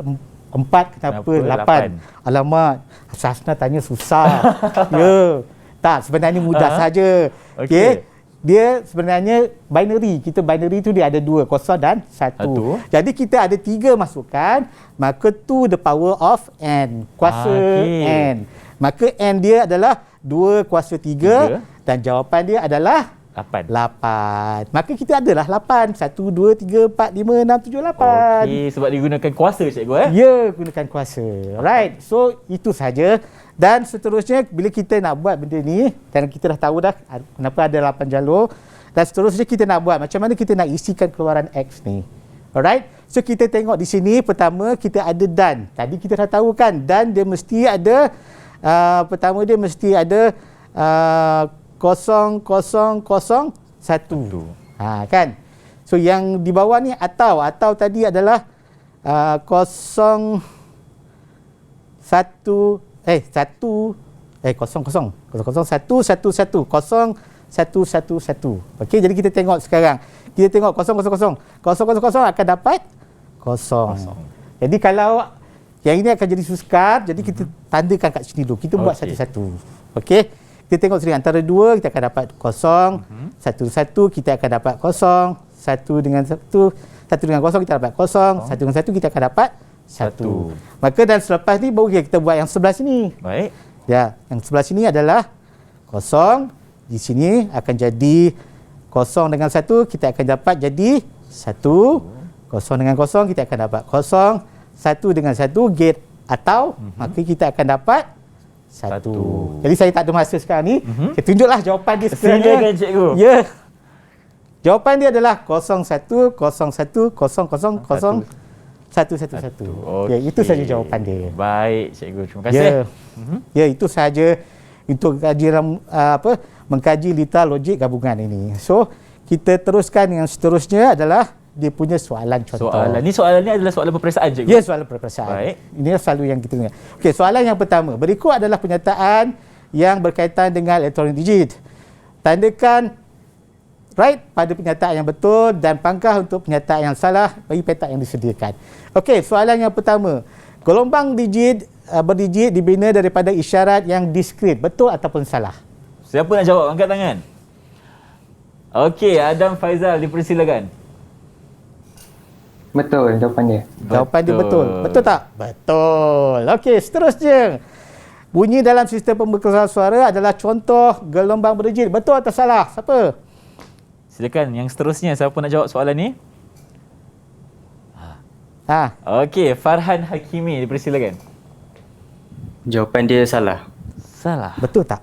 4, kenapa 8? Alamak, Sahasna tanya susah. Ya. Tak, sebenarnya mudah saja. Okey. Dia sebenarnya binary. Kita binary tu dia ada 2, 0 dan 1. Jadi kita ada 3 masukan, maka to the power of n, kuasa n. Maka n dia adalah 2 kuasa 3 dan jawapan dia adalah 8. Maka kita adalah 8. 1, 2, 3, 4, 5, 6, 7, 8. Okey, sebab digunakan kuasa cikgu Ya, gunakan kuasa. Right. So itu saja. Dan seterusnya bila kita nak buat benda ni, dan kita dah tahu dah kenapa ada 8 jalur, dan seterusnya kita nak buat macam mana kita nak isikan keluaran X ni. Alright. So kita tengok di sini, pertama kita ada dan. Tadi kita dah tahu kan, dan dia mesti ada pertama dia mesti ada 0, 0, 0, 1. Kan? So yang di bawah ni atau tadi adalah 0, 1, 0, 0, 1, 1, 1, 0, 1, 1, 1. Okey, jadi kita tengok sekarang. Kita tengok 0, 0, 0. 0, 0, 0 akan dapat 0. Jadi kalau yang ini akan jadi sukar, jadi kita tandakan kat sini dulu. Kita buat satu-satu. Okey. Kita tengok sini antara 2 kita akan dapat 0, 1, 1 kita akan dapat 0, 1 dengan 1 dengan 0 kita dapat 0, 1 dengan 1 kita akan dapat 1. Maka dan selepas ni baru kita buat yang sebelah sini. Baik. Ya, yang sebelah sini adalah 0. Di sini akan jadi 0 dengan 1 kita akan dapat jadi 1. 0 dengan 0 kita akan dapat 0. 1 dengan 1 gate atau maka kita akan dapat 1. Jadi saya tak ada masa sekarang ni. Saya tunjuklah jawapan dia sebenarnya. Silakan cikgu. Ya. Jawapan dia adalah 01, 01, 00, 01, 01, Satu-satu. Ya, itu saja jawapan dia. Baik, cikgu. Terima kasih. Ya, itu saja untuk mengkaji lita logik gabungan ini. So, kita teruskan yang seterusnya adalah dia punya soalan contoh. Soalan ni adalah soalan peperiksaan, cikgu? Ya, soalan peperiksaan. Baik. Ini selalu yang kita dengar. Okey, soalan yang pertama. Berikut adalah pernyataan yang berkaitan dengan elektronik digit. Tandakan right pada pernyataan yang betul dan pangkah untuk pernyataan yang salah bagi petak yang disediakan. Okey, soalan yang pertama. Gelombang digit berdigit dibina daripada isyarat yang diskrit. Betul ataupun salah? Siapa nak jawab? Angkat tangan. Okey, Adam Faizal, dipersilakan. Betul jawapan dia. Jawapan dia betul. Betul tak? Betul. Okey, seterusnya. Bunyi dalam sistem pembekalan suara adalah contoh gelombang berdigit. Betul atau salah? Siapa? Silakan yang seterusnya, siapa nak jawab soalan ni? Okey, Farhan Hakimi, dipersilakan. Jawapan dia salah. Salah. Betul tak?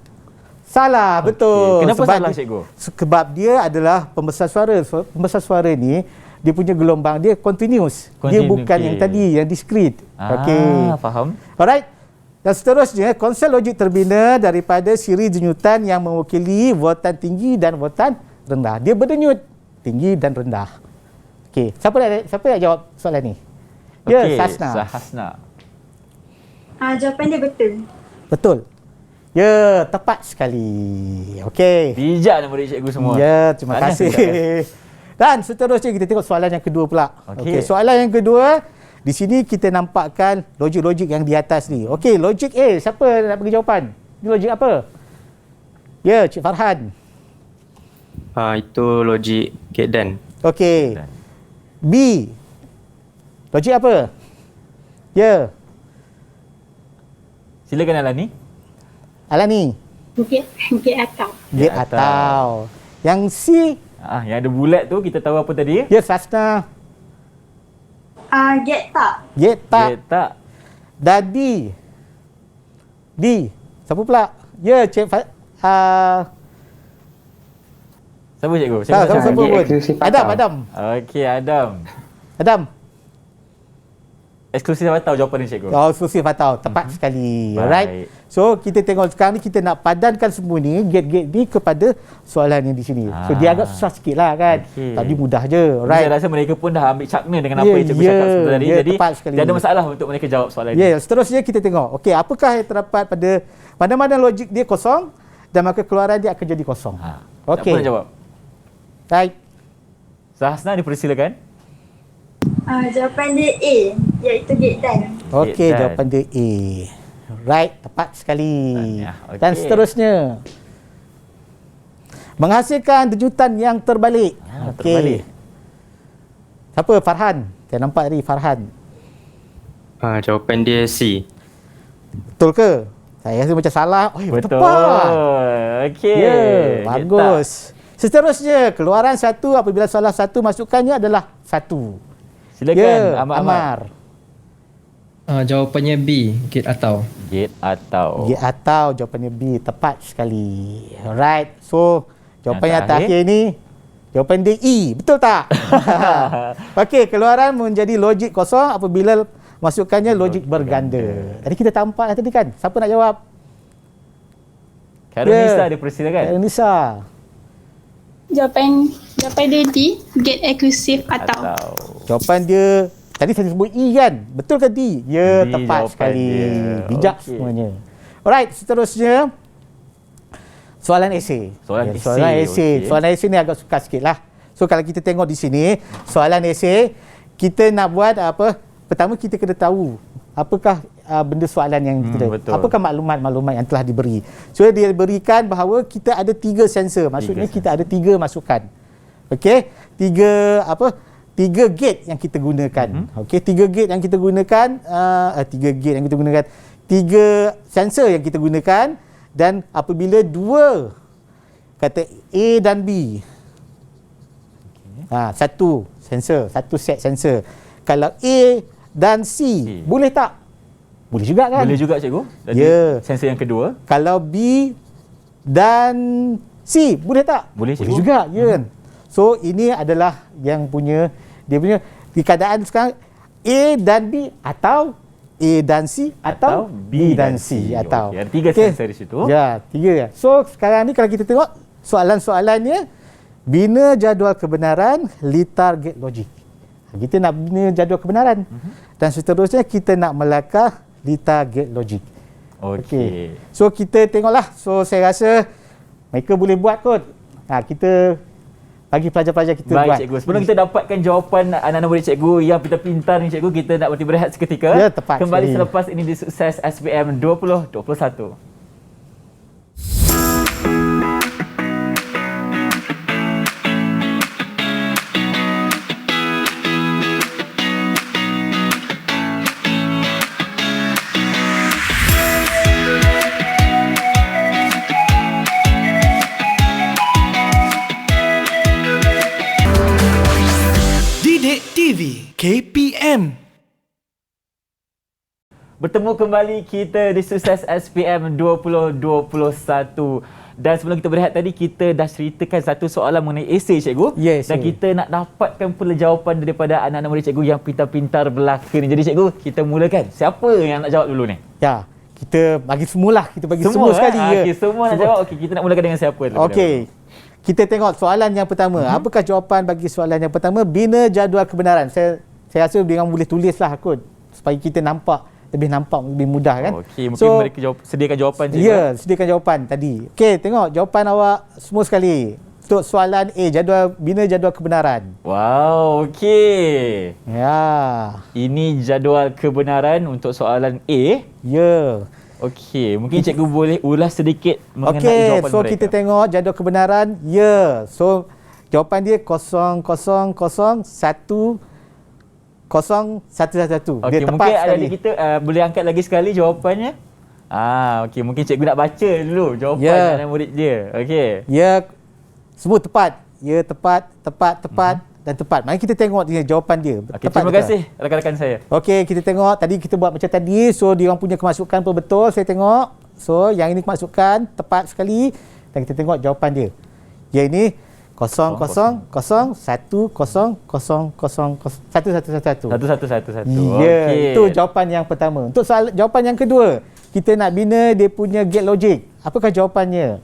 Salah, betul. Kenapa salah, cikgu? Sebab dia adalah pembesar suara. Pembesar suara ni dia punya gelombang dia continuous. Dia bukan yang tadi yang diskrit. Okey. Faham. Alright. Dan seterusnya, konsep logik terbina daripada siri denyutan yang mewakili voltan tinggi dan voltan rendah. Dia berdenyut tinggi dan rendah. Okey, siapa nak jawab soalan ni? Ya, Sahasna. Jawapan dia betul. Betul. Ya, tepat sekali. Okey. Bijak nama cikgu semua. Ya, terima kasih. Dan seterusnya kita tengok soalan yang kedua pula. Okey, soalan yang kedua, di sini kita nampakkan logik-logik yang di atas ni. Okey, logik A, siapa nak bagi jawapan? Ini logik apa? Ya, Cik Farhan. Itu logik gate dan. Okey. B. Logik apa? Ya. Silakan Alani. Alani. Gate atau. Gate atau. Yang C. Yang ada bulat tu kita tahu apa tadi? Ya, Sasna. Gate tak. Gate tak. Gate tak. Dan D. D. Siapa pula? Ya, Cik Siapa cikgu? Siapa pun? Adam. Okey, Adam. Eksklusif atau jawapan ni, cikgu? Eksklusif atau. Tepat sekali. Alright. So, kita tengok sekarang ni kita nak padankan semua ni, gate-gate ni kepada soalan yang di sini. So, dia agak susah sikit lah kan. Tadi mudah je. Alright. Saya rasa mereka pun dah ambil cakna dengan apa yang cikgu cakap sebentar tadi. Jadi, tidak ada masalah untuk mereka jawab soalan ini. Seterusnya kita tengok. Okey, apakah yang terdapat pada mana-mana logik dia kosong dan maka keluaran dia akan jadi kosong. Okey. Siapa nak jawab? Baik. Sahasna, dipersilakan. Jawapan dia A, iaitu gate dan. Okey, jawapan dia A. Right, tepat sekali. Dan seterusnya. Menghasilkan denyutan yang terbalik. Okey. Siapa? Farhan. Saya nampak tadi Farhan. Jawapan dia C. Betul ke? Saya rasa macam salah. Betul. Tepat. Okey. Ya, bagus. Seterusnya, keluaran satu apabila salah satu masukannya adalah satu. Silakan, Amar. Jawapannya B, gate atau. Gate atau. Gate atau, jawapannya B. Tepat sekali. Alright. So, jawapan yang terakhir ni, jawapan dia E. Betul tak? Okey, keluaran menjadi logik kosong apabila masukannya logik berganda. Tadi kita tampak tadi kan? Siapa nak jawab? Karunisa, dipersilakan. Karunisa. Jawapan dia D, gate eksklusif atau. Jawapan dia, tadi saya sebut E kan? Betul ke D? Ya, D tepat sekali. Bijak semuanya. Alright, seterusnya. Soalan esei. Soalan esei. Soalan esei ni agak sukar sikit lah. So, kalau kita tengok di sini, soalan esei, kita nak buat apa? Pertama, kita kena tahu apakah benda soalan yang kita apakah maklumat-maklumat yang telah diberi. So, dia berikan bahawa kita ada 3 sensor. Maksudnya kita ada 3 masukan. Okey, 3 gate yang kita gunakan. Okey, 3 gate yang kita gunakan, 3 sensor yang kita gunakan, dan apabila 2 kata A dan B. Satu sensor, satu set sensor. Kalau A dan C, boleh tak? Boleh juga kan? Boleh juga, cikgu. Jadi, sensor yang kedua. Kalau B dan C, boleh tak? Boleh, cikgu. Boleh juga, ya kan? So, ini adalah yang punya, dia punya, di keadaan sekarang, A dan B atau A dan C atau B dan C. Atau. Okay. Ada 3 sensor di situ. Ya, 3 ya. So sekarang ni kalau kita tengok soalan-soalannya, bina jadual kebenaran, litar gate logik. Kita nak bina jadual kebenaran. Dan seterusnya kita nak melakar litar gate logik. Okey. So kita tengoklah. So saya rasa mereka boleh buat kot. Kita bagi pelajar-pelajar kita buat. Baik cikgu. Sebelum kita dapatkan jawapan anak-anak murid cikgu yang pintar-pintar ni cikgu, kita nak berhenti berehat seketika. Ya, tepat. Kembali selepas ini di Sukses SPM 2021. TV KPM. Bertemu kembali kita di Sukses SPM 2021. Dan sebelum kita berehat tadi, kita dah ceritakan satu soalan mengenai esei cikgu. Yes. Dan kita nak dapatkan pula jawapan daripada anak-anak murid cikgu yang pintar-pintar belaka ni. Jadi cikgu, kita mulakan. Siapa yang nak jawab dulu ni? Ya, kita bagi semualah. Kita bagi semua sekali. Okay, semua nak jawab. Okey, kita nak mulakan dengan siapa dulu? Okey. Kita tengok soalan yang pertama. Apakah jawapan bagi soalan yang pertama? Bina jadual kebenaran. Saya rasa dia boleh tulislah kot supaya kita lebih nampak lebih mudah kan. Okey, mungkin mereka sediakan jawapan je. Ya, sediakan jawapan tadi. Okey, tengok jawapan awak semua sekali. Untuk soalan A, bina jadual kebenaran. Wow, okey. Ya. Ini jadual kebenaran untuk soalan A. Ya. Okey, mungkin cikgu boleh ulas sedikit mengenai jawapan mereka. So kita tengok jadual kebenaran. Ya. So jawapan dia 0001011. Okey, mungkin adik kita boleh angkat lagi sekali jawapannya. Okey, mungkin cikgu nak baca dulu jawapan anak murid dia. Okey. Ya. Semua tepat. Ya, tepat dan tepat. Mari kita tengok dia jawapan dia. Okay, terima kasih rakan-rakan saya. Okey, kita tengok tadi kita buat macam tadi. So dia orang punya kemasukan pun betul. Saya tengok. So yang ini kemasukan tepat sekali dan kita tengok jawapan dia. Ya, ini 000101111. Ya, itu jawapan yang pertama. Untuk jawapan yang kedua, kita nak bina dia punya gate logik. Apakah jawapannya?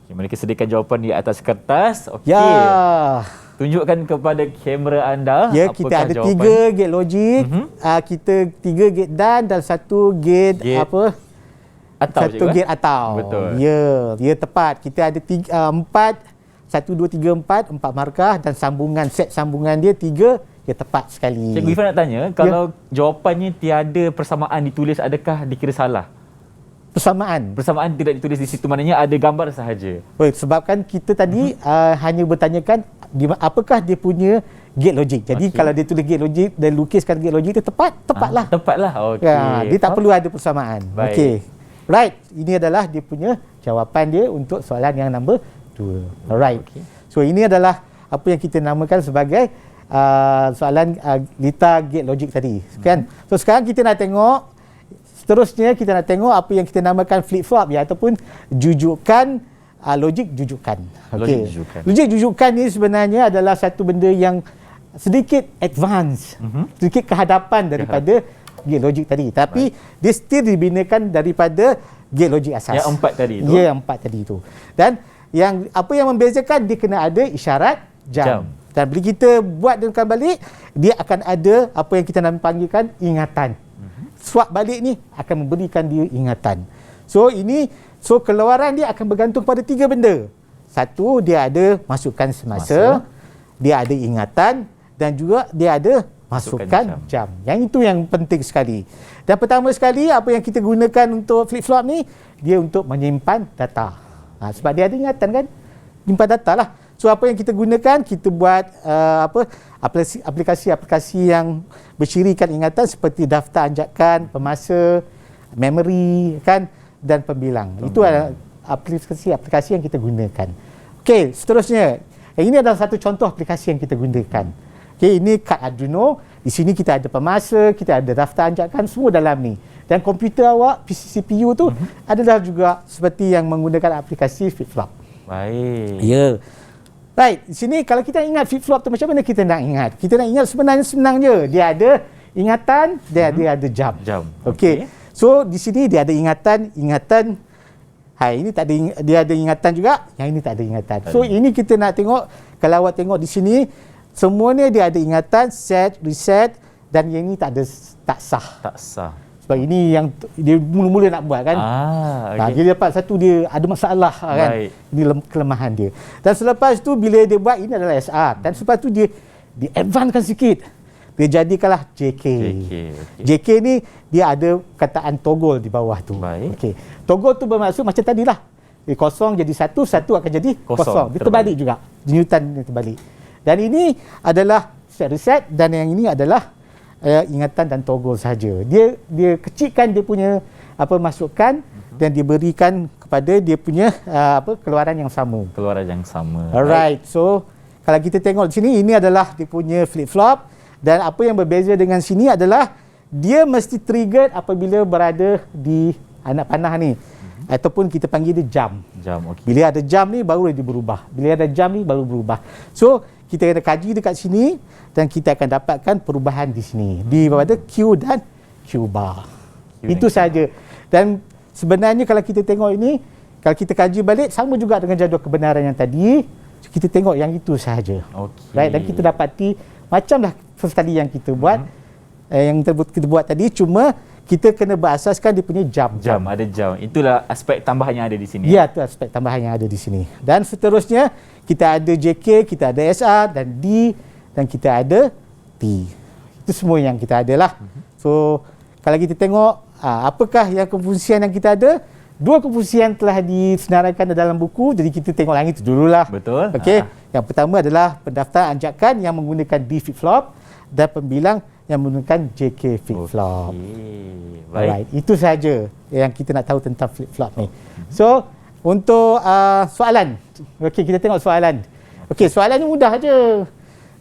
Okay, mereka sediakan jawapan di atas kertas. Okey. Ya. Tunjukkan kepada kamera anda. Ya, kita ada jawapan. 3 gate logik. Kita 3 gate dan 1 gate apa? Atau 1 gate atau. Betul. Ya, tepat. Kita ada 4 4 markah dan set sambungan dia 3. Ya, tepat sekali. Cikgu Irfan nak tanya, kalau jawapannya tiada persamaan ditulis, adakah dikira salah? Persamaan tidak ditulis di situ, maknanya ada gambar sahaja. Sebabkan kita tadi hanya bertanyakan apakah dia punya gate logik. Jadi kalau dia tulis gate logik dan lukiskan gate logik dia tepatlah. Tepatlah. Okey. Ya, dia tak perlu ada persamaan. Okey. Right, ini adalah dia punya jawapan dia untuk soalan yang nombor 2. Alright. Okay. So ini adalah apa yang kita namakan sebagai soalan litar gate logik tadi. Kan? So sekarang kita nak tengok, seterusnya kita nak tengok apa yang kita namakan flip-flop ataupun jujukan logik jujukan. Okey. Logik jujukan ni sebenarnya adalah satu benda yang sedikit advance, sedikit kehadapan daripada gate logik tadi. Tapi dia still dibinakan daripada gate logik asas. Yang 4 tadi tu. Ya, 4 tadi tu. Dan apa yang membezakan, dia kena ada isyarat jam. Dan bila kita buat dengan balik, dia akan ada apa yang kita panggilkan ingatan. Swap balik ni akan memberikan dia ingatan. So keluaran dia akan bergantung pada 3 benda. Satu, dia ada masukan semasa, dia ada ingatan dan juga dia ada masukan jam. Yang itu yang penting sekali. Dan pertama sekali, apa yang kita gunakan untuk flip-flop ni, dia untuk menyimpan data. Sebab dia ada ingatan kan? Menyimpan data lah. So apa yang kita gunakan, kita buat aplikasi-aplikasi yang bercirikan ingatan seperti daftar anjakan, pemasa, memori kan, dan pembilang. Itu adalah aplikasi-aplikasi yang kita gunakan. Okey, seterusnya. Ini adalah satu contoh aplikasi yang kita gunakan. Okey, ini kad Arduino. Di sini kita ada pemasa, kita ada daftar anjakan, semua dalam ni. Dan komputer awak, PC CPU tu adalah juga seperti yang menggunakan aplikasi flip-flop. Baik. Ya. Right, di sini kalau kita ingat flip-flop tu macam mana kita nak ingat? Kita nak ingat sebenarnya senang je. Dia ada ingatan, dia ada jam. Okey. So di sini dia ada ingatan. Hai, ini tak ada, dia ada ingatan juga, yang ini tak ada ingatan. So ini kita nak tengok, kalau awak tengok di sini, semuanya dia ada ingatan, set, reset, dan yang ini tak sah. Tak sah. Sebab ini yang dia mula-mula nak buat kan. Okay. Dia dapat satu, dia ada masalah kan. Ini kelemahan dia. Dan selepas tu bila dia buat, ini adalah SR. Dan selepas tu dia advancekan sikit. Dia jadikanlah JK. JK ni dia ada kataan toggle di bawah tu. Okey. Toggle tu bermaksud macam tadilah. Dia kosong jadi satu akan jadi kosong. Dia terbalik juga. Denyutan dia terbalik. Dan ini adalah set reset dan yang ini adalah ingatan dan toggle saja. Dia kecilkan dia punya masukan dan diberikan kepada dia punya keluaran yang sama. Alright. So kalau kita tengok di sini, ini adalah dia punya flip flop. Dan apa yang berbeza dengan sini adalah dia mesti trigger apabila berada di anak panah ni. Ataupun kita panggil dia jam. Okay. Bila ada jam ni baru dia berubah. Bila ada jam ni baru berubah. So kita kena kaji dekat sini dan kita akan dapatkan perubahan di sini. Di pada Q dan Q bar. Itu saja. Dan sebenarnya kalau kita tengok ini, kalau kita kaji balik sama juga dengan jadual kebenaran yang tadi. Kita tengok yang itu sahaja. Right? Dan kita dapati macamlah first tadi yang kita buat, yang kita buat tadi, cuma kita kena berasaskan dia punya jam. Ada jam. Itulah aspek tambahan yang ada di sini. Ya, itu aspek tambahan yang ada di sini. Dan seterusnya, kita ada JK, kita ada SR dan D dan kita ada T. Itu semua yang kita ada lah. So, kalau kita tengok apakah yang kefungsian yang kita ada, 2 kefungsian telah disenaraikan dalam buku, jadi kita tengok yang itu dululah. Betul. Okey. Yang pertama adalah pendaftaran anjakan yang menggunakan D flip-flop dan pembilang yang menggunakan JK flip-flop. Baik. Itu saja yang kita nak tahu tentang flip-flop ni. So, untuk soalan. Okey, kita tengok soalan. Okey, soalan ni mudah aja.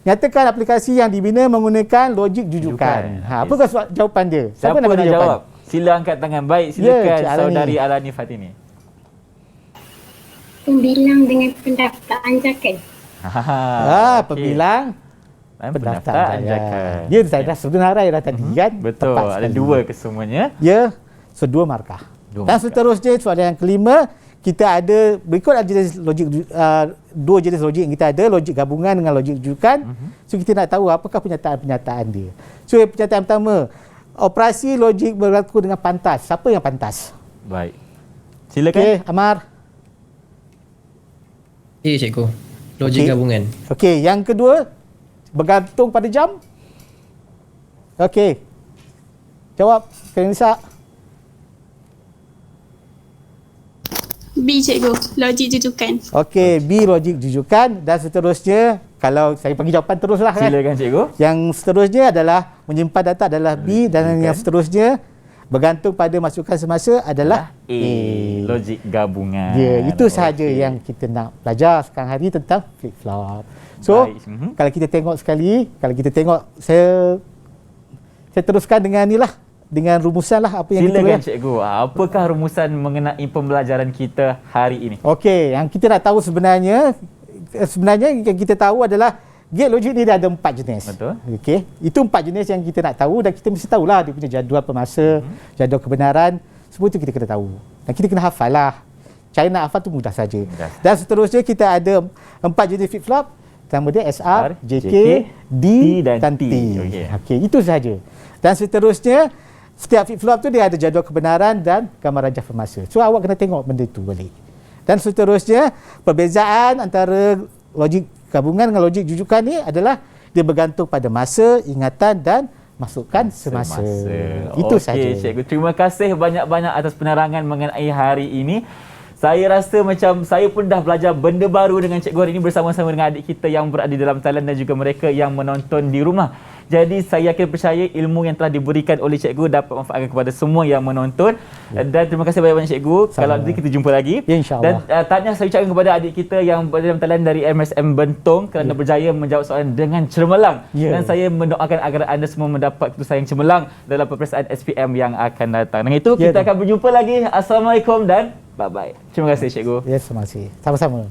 Nyatakan aplikasi yang dibina menggunakan logik jujukan. Apakah jawapan dia? Siapa nak jawab? Sila angkat tangan. Baik, silakan saudari Alani Fatini. Pembilang dengan pendaftar anjakan. Pembilang pendaftar anjakan. Dia saya dah sebenarai dah tadi kan. Betul. Ada 2 kesemuanya. Ya, so 2 markah. Dan seterusnya soalan yang kelima, kita ada berikut ada jenis logik 2 jenis logik yang kita ada, logik gabungan dengan logik rujukan. So kita nak tahu apakah penyataan dia. So penyataan pertama, operasi logik berlaku dengan pantas. Siapa yang pantas? Baik. Silakan. Okey, Amar. Cikgu. Logik gabungan. Okey, yang kedua bergantung pada jam. Okey. Jawab, Kenisa. B, cikgu. Logik jujukan. Okey, B logik jujukan dan seterusnya kalau saya bagi jawapan teruslah kan. Silakan cikgu. Yang seterusnya adalah menyimpan data adalah B dan yang seterusnya bergantung pada masukan semasa adalah A. Logik gabungan. Ya, itu sahaja yang kita nak belajar sekarang hari tentang flip-flop. So, kalau kita tengok sekali, kalau kita tengok saya teruskan dengan inilah, dengan rumusan lah apa yang silakan kita cikgu. Apakah rumusan mengenai pembelajaran kita hari ini? Okey, yang kita nak tahu sebenarnya yang kita tahu adalah gate logik ni dia ada 4 jenis. Betul. Okey, itu 4 jenis yang kita nak tahu dan kita mesti tahulah dia punya jadual pemasa, jadual kebenaran, semua itu kita kena tahu. Dan kita kena hafal lah. Cara nak hafal tu mudah saja. Dan seterusnya kita ada 4 jenis flip-flop. Pertama dia SR, JK, D dan T. Okey, itu sahaja. Dan seterusnya setiap flip-flop tu dia ada jadual kebenaran dan gambar rajah pemasa. So awak kena tengok benda tu balik. Dan seterusnya perbezaan antara logik gabungan dengan logik jujukan ni adalah dia bergantung pada masa, ingatan dan masukan semasa. Itu saja. Okey, cikgu. Terima kasih banyak-banyak atas penerangan mengenai hari ini. Saya rasa macam saya pun dah belajar benda baru dengan cikgu hari ini bersama-sama dengan adik kita yang berada di dalam talian dan juga mereka yang menonton di rumah. Jadi saya yakin percaya ilmu yang telah diberikan oleh cikgu dapat manfaatkan kepada semua yang menonton. Dan terima kasih banyak-banyak cikgu. Kalau nanti kita jumpa lagi. Ya, insya-Allah. Dan tanya saya ucapkan kepada adik kita yang berada dalam talian dari MSM Bentong kerana berjaya menjawab soalan dengan cemerlang. Dan saya mendoakan agar anda semua mendapat keputusan yang cemerlang dalam peperiksaan SPM yang akan datang. Dengan itu kita akan berjumpa lagi. Assalamualaikum dan bye-bye. Terima kasih cikgu. Ya, terima kasih. Sama-sama.